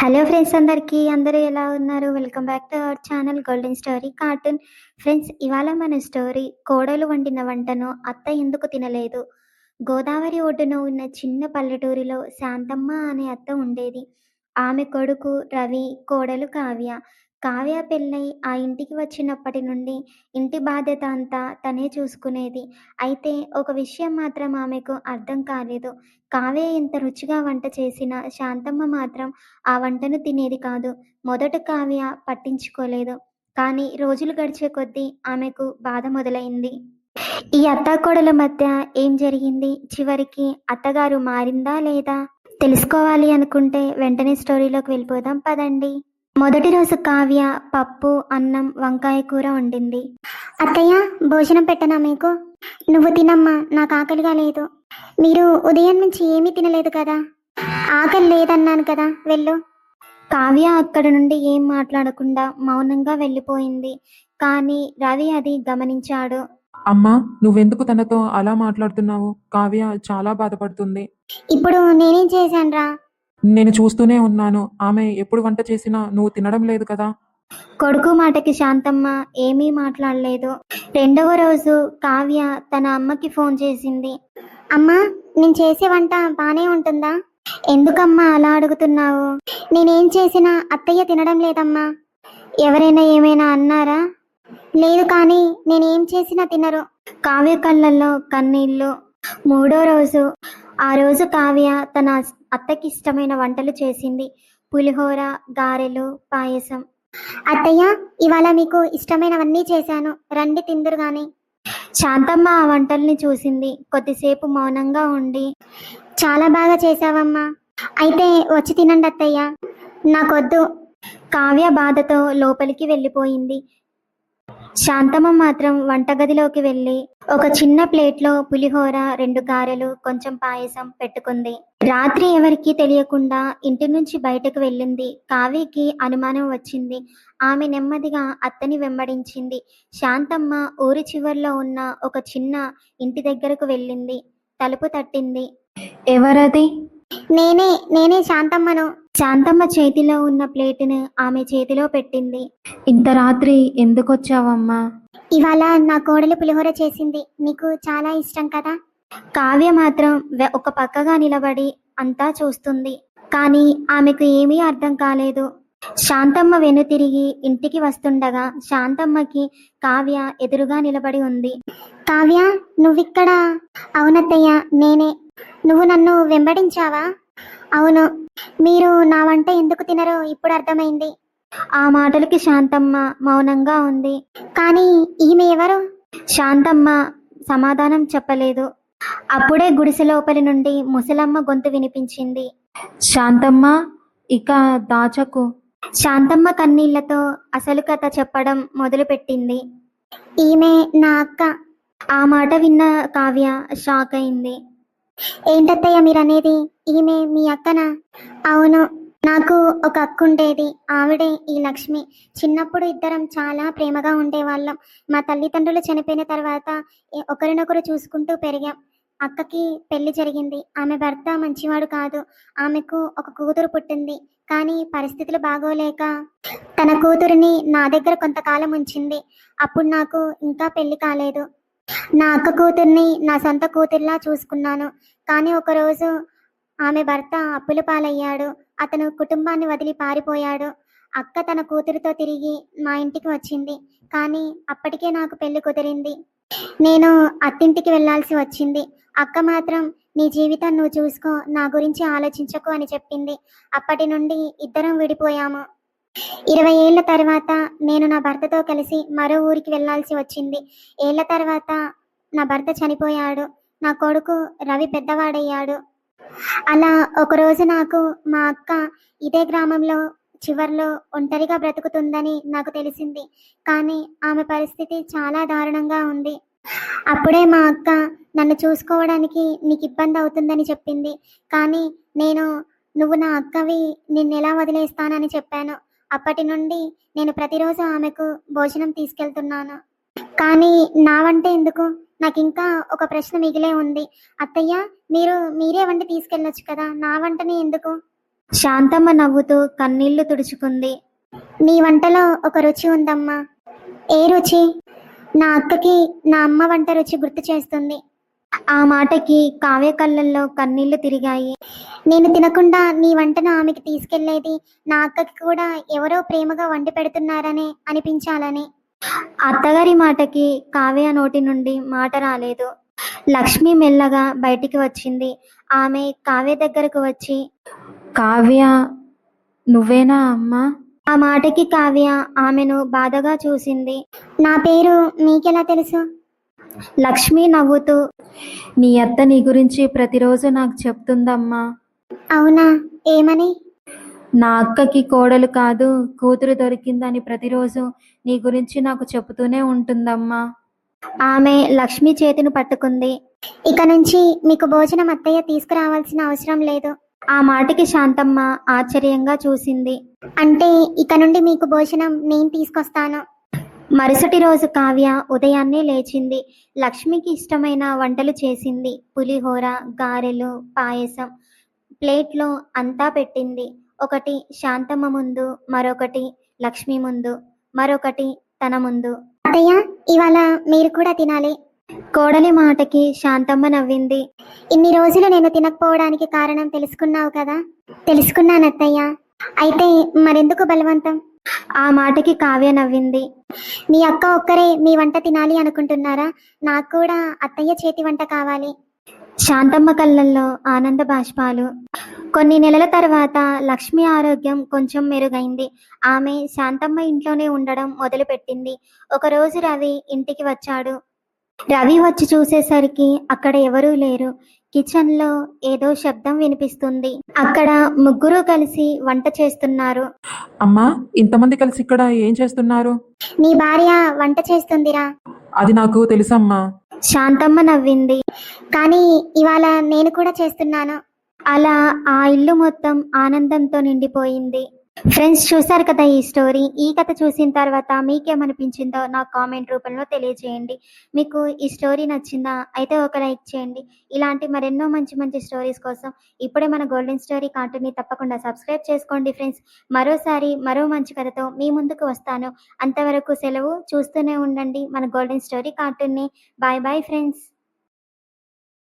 Hello friends, అందరూ ఎలా ఉన్నారు? Welcome back to our channel golden story cartoon. Friends, ఇవాళ మన స్టోరీ కోడలు వండిన వంటను అత్త ఎందుకు తినలేదు. గోదావరి ఒడ్డున ఉన్న చిన్న పల్లెటూరిలో శాంతమ్మ అనే అత్త ఉండేది. ఆమె కొడుకు రవి, కోడలు కావ్య. కావ్య పెళ్ళై ఆ ఇంటికి వచ్చినప్పటి నుండి ఇంటి బాధ్యత అంతా తనే చూసుకునేది. అయితే ఒక విషయం మాత్రం ఆమెకు అర్థం కాలేదు. కావ్య ఎంత రుచిగా వంట చేసినా శాంతమ్మ మాత్రం ఆ వంటను తినేది కాదు. మొదట కావ్య పట్టించుకోలేదు. కానీ రోజులు గడిచే కొద్దీ ఆమెకు బాధ మొదలైంది. ఈ అత్తాకోడల మధ్య ఏం జరిగింది? చివరికి అత్తగారు మారిందా లేదా? తెలుసుకోవాలి అనుకుంటే వెంటనే స్టోరీలోకి వెళ్ళిపోదాం పదండి. మొదటి రోజు కావ్య పప్పు, అన్నం, వంకాయ కూర వండింది. అత్తయ్య, భోజనం పెట్టనా మీకు? నువ్వు తినమ్మా, నాకు ఆకలిగా లేదు. మీరు ఉదయం నుంచి ఏమీ తినలేదు కదా? ఆకలి లేదన్నాను కదా, వెళ్ళు. కావ్య అక్కడ నుండి ఏం మాట్లాడకుండా మౌనంగా వెళ్ళిపోయింది. కానీ రవి అది గమనించాడు. అమ్మా, నువ్వెందుకు తనతో అలా మాట్లాడుతున్నావు? కావ్య చాలా బాధపడుతుంది. ఇప్పుడు నేనేం చేశానురా? నేను చూస్తూనే ఉన్నాను. ఆమె ఎప్పుడు వంట చేసినా నువ్వు తినడం లేదు కదా. కొడుకు మాటకి శాంతమ్మ ఏమీ మాట్లాడలేదు. రెండవ రోజు కావ్య తన అమ్మకి ఫోన్ చేసింది. అమ్మా, నేను చేసే వంట బానే ఉంటుందా? ఎందుకమ్మా అలా అడుగుతున్నావు? నేనేం చేసినా అత్తయ్య తినడం లేదమ్మా. ఎవరైనా ఏమైనా అన్నారా? లేదు, కానీ నేనేం చేసినా తినరు. కావ్య కళ్ళల్లో కన్నీళ్ళు. మూడో రోజు. ఆ రోజు కావ్య తన అత్తకి ఇష్టమైన వంటలు చేసింది. పులిహోర, గారెలు, పాయసం. అత్తయ్య, ఇవాళ మీకు ఇష్టమైనవన్నీ చేశాను, రండి తిందురు గాని. శాంతమ్మ ఆ వంటల్ని చూసింది. కొద్దిసేపు మౌనంగా ఉండి, చాలా బాగా చేశావమ్మా. అయితే వచ్చి తినండి అత్తయ్య. నాకొద్దు. కావ్య బాధతో లోపలికి వెళ్ళిపోయింది. శాంతమ్మ మాత్రం వంటగదిలోకి వెళ్ళి ఒక చిన్న ప్లేట్లో పులిహోర, 2 గారెలు, కొంచెం పాయసం పెట్టుకుంది. రాత్రి ఎవరికీ తెలియకుండా ఇంటి నుంచి బయటకు వెళ్ళింది. కావ్యకి అనుమానం వచ్చింది. ఆమె నెమ్మదిగా అత్తని వెంబడించింది. శాంతమ్మ ఊరి చివర్లో ఉన్న ఒక చిన్న ఇంటి దగ్గరకు వెళ్ళింది. తలుపు తట్టింది. ఎవరది? నేనే శాంతమ్మను. శాంతమ్మ చేతిలో ఉన్న ప్లేటును ఆమె చేతిలో పెట్టింది. ఇంత రాత్రి ఎందుకొచ్చావమ్మా? ఇవాళ నా కోడలు పులిహోర చేసింది, నీకు చాలా ఇష్టం కదా. కావ్య మాత్రం ఒక పక్కగా నిలబడి అంతా చూస్తుంది. కానీ ఆమెకు ఏమీ అర్థం కాలేదు. శాంతమ్మ వెనుతిరిగి ఇంటికి వస్తుండగా శాంతమ్మకి కావ్య ఎదురుగా నిలబడి ఉంది. కావ్య, నువ్విక్కడ? అవునత్తయ్య, నేనే. నువ్వు నన్ను వెంబడించావా? అవును. మీరు నా వంట ఎందుకు తినరో ఇప్పుడు అర్థమైంది. ఆ మాటలకి శాంతమ్మ మౌనంగా ఉంది. కానీ ఈమె ఎవరు? శాంతమ్మ సమాధానం చెప్పలేదు. అప్పుడే గుడిసె లోపలి నుండి ముసలమ్మ గొంతు వినిపించింది. శాంతమ్మ, ఇక దాచకు. శాంతమ్మ కన్నీళ్లతో అసలు కథ చెప్పడం మొదలుపెట్టింది. ఈమె నా అక్క. ఆ మాట విన్న కావ్య షాక్ అయింది. ఏంటత్తయ్య మీరనేది? ఈమె మీ అక్కనా? అవును, నాకు ఒక అక్క ఉండేది. ఆవిడే ఈ లక్ష్మి. చిన్నప్పుడు ఇద్దరం చాలా ప్రేమగా ఉండేవాళ్ళం. మా తల్లిదండ్రులు చనిపోయిన తర్వాత ఒకరినొకరు చూసుకుంటూ పెరిగాం. అక్కకి పెళ్లి జరిగింది. ఆమె భర్త మంచివాడు కాదు. ఆమెకు ఒక కూతురు పుట్టింది. కానీ పరిస్థితులు బాగోలేక తన కూతురిని నా దగ్గర కొంతకాలం ఉంచింది. అప్పుడు నాకు ఇంకా పెళ్లి కాలేదు. నా అక్క కూతుర్ని నా సొంత కూతుర్లా చూసుకున్నాను. కానీ ఒకరోజు ఆమె భర్త అప్పుల పాలయ్యాడు. అతను కుటుంబాన్ని వదిలి పారిపోయాడు. అక్క తన కూతురుతో తిరిగి మా ఇంటికి వచ్చింది. కానీ అప్పటికే నాకు పెళ్లి కుదిరింది. నేను అత్తింటికి వెళ్లాల్సి వచ్చింది. అక్క మాత్రం నీ జీవితం నువ్వు చూసుకో, నా గురించి ఆలోచించకు అని చెప్పింది. అప్పటి నుండి ఇద్దరం విడిపోయాము. 20 ఏళ్ల తర్వాత నేను నా భర్తతో కలిసి మరో ఊరికి వెళ్లాల్సి వచ్చింది. ఏళ్ల తర్వాత నా భర్త చనిపోయాడు. నా కొడుకు రవి పెద్దవాడయ్యాడు. అలా ఒకరోజు నాకు మా అక్క ఇదే గ్రామంలో చివర్లో ఒంటరిగా బ్రతుకుతుందని నాకు తెలిసింది. కానీ ఆమె పరిస్థితి చాలా దారుణంగా ఉంది. అప్పుడే మా అక్క నన్ను చూసుకోవడానికి నీకు ఇబ్బంది అవుతుందని చెప్పింది. కానీ నువ్వు నా అక్కవి, నిన్నెలా వదిలేస్తానని చెప్పాను. అప్పటి నుండి నేను ప్రతిరోజు ఆమెకు భోజనం తీసుకెళ్తున్నాను. కానీ నా వంట ఎందుకు? నాకు ఇంకా ఒక ప్రశ్న మిగిలే ఉంది. అత్తయ్య, మీరే వంట తీసుకెళ్ళొచ్చు కదా, నా వంటని ఎందుకు? శాంతమ్మ నవ్వుతూ కన్నీళ్లు తుడుచుకుంది. నీ వంటలో ఒక రుచి ఉందమ్మా. ఏ రుచి? నా అక్కకి నా అమ్మ వంట రుచి గుర్తు చేస్తుంది. ఆ మాటకి కావ్య కళ్ళల్లో కన్నీళ్లు తిరిగాయి. నేను తినకుండా నీ వంటను ఆమెకి తీసుకెళ్లేది నా అక్కకి కూడా ఎవరో ప్రేమగా వండి పెడుతున్నారనే అనిపించాలని. అత్తగారి మాటకి కావ్య నోటి నుండి మాట రాలేదు. లక్ష్మి మెల్లగా బయటికి వచ్చింది. ఆమె కావ్య దగ్గరకు వచ్చి, కావ్య, నువ్వేనా అమ్మా? ఆ మాటకి కావ్య ఆమెను బాధగా చూసింది. నా పేరు మీకెలా తెలుసు? లక్ష్మి నవ్వుతూ, మీ అత్త నీ గురించి ప్రతిరోజు నాకు చెప్తుందమ్మా. అవునా? ఏమని? నా అక్కకి కోడలు కాదు కూతురు దొరికిందని ప్రతిరోజు నీ గురించి నాకు చెబుతూనే ఉంటుందమ్మా. ఆమె లక్ష్మి చేతిని పట్టుకుంది. ఇక నుంచి మీకు భోజనం అత్తయ్య తీసుకురావాల్సిన అవసరం లేదు. ఆ మాటకి శాంతమ్మ ఆశ్చర్యంగా చూసింది. అంటే ఇక నుండి మీకు భోజనం నేను తీసుకొస్తాను. మరుసటి రోజు కావ్య ఉదయాన్నే లేచింది. లక్ష్మికి ఇష్టమైన వంటలు చేసింది. పులిహోర, గారెలు, పాయసం ప్లేట్లో అంతా పెట్టింది. ఒకటి శాంతమ్మ ముందు, మరొకటి లక్ష్మి ముందు, మరొకటి తన ముందు. అత్తయ్య, ఇవాళ మీరు కూడా తినాలి. కోడలి మాటకి శాంతమ్మ నవ్వింది. ఇన్ని రోజులు నేను తినకపోవడానికి కారణం తెలుసుకున్నావు కదా? తెలుసుకున్నాను అత్తయ్య. అయితే మరెందుకు బలవంతం? ఆ మాటకి కావ్య నవ్వింది. మీ అక్క ఒక్కరే మీ వంట తినాలి అనుకుంటున్నారా? నాకు కూడా అత్తయ్య చేతి వంట కావాలి. శాంతమ్మ కళ్ళల్లో ఆనంద బాష్పాలు. కొన్ని నెలల తర్వాత లక్ష్మి ఆరోగ్యం కొంచెం మెరుగైంది. ఆమె శాంతమ్మ ఇంట్లోనే ఉండడం మొదలుపెట్టింది. ఒకరోజు రవి ఇంటికి వచ్చాడు. రవి వచ్చి చూసేసరికి అక్కడ ఎవరూ లేరు. కిచెన్లో ఏదో శబ్దం వినిపిస్తుంది. అక్కడ ముగ్గురు కలిసి వంట చేస్తున్నారు. అమ్మా, ఇంతమంది కలిసి ఇక్కడ ఏం చేస్తున్నారు? నీ భార్య వంట చేస్తుందిరా. అది నాకు తెలుసమ్మా. శాంతమ్మ నవ్వింది. కానీ ఇవాళ నేను కూడా చేస్తున్నాను. అలా ఆ ఇల్లు మొత్తం ఆనందంతో నిండిపోయింది. ఫ్రెండ్స్, చూసారు కదా ఈ స్టోరీ. ఈ కథ చూసిన తర్వాత మీకేమనిపించిందో నాకు కామెంట్ రూపంలో తెలియజేయండి. మీకు ఈ స్టోరీ నచ్చిందా? అయితే ఒక లైక్ చేయండి. ఇలాంటి మరెన్నో మంచి మంచి స్టోరీస్ కోసం ఇప్పుడే మన గోల్డెన్ స్టోరీ కార్టూన్ని తప్పకుండా సబ్స్క్రైబ్ చేసుకోండి ఫ్రెండ్స్. మరోసారి మరో మంచి కథతో మీ ముందుకు వస్తాను. అంతవరకు సెలవు. చూస్తూనే ఉండండి మన గోల్డెన్ స్టోరీ కార్టూన్ని. Bye bye friends.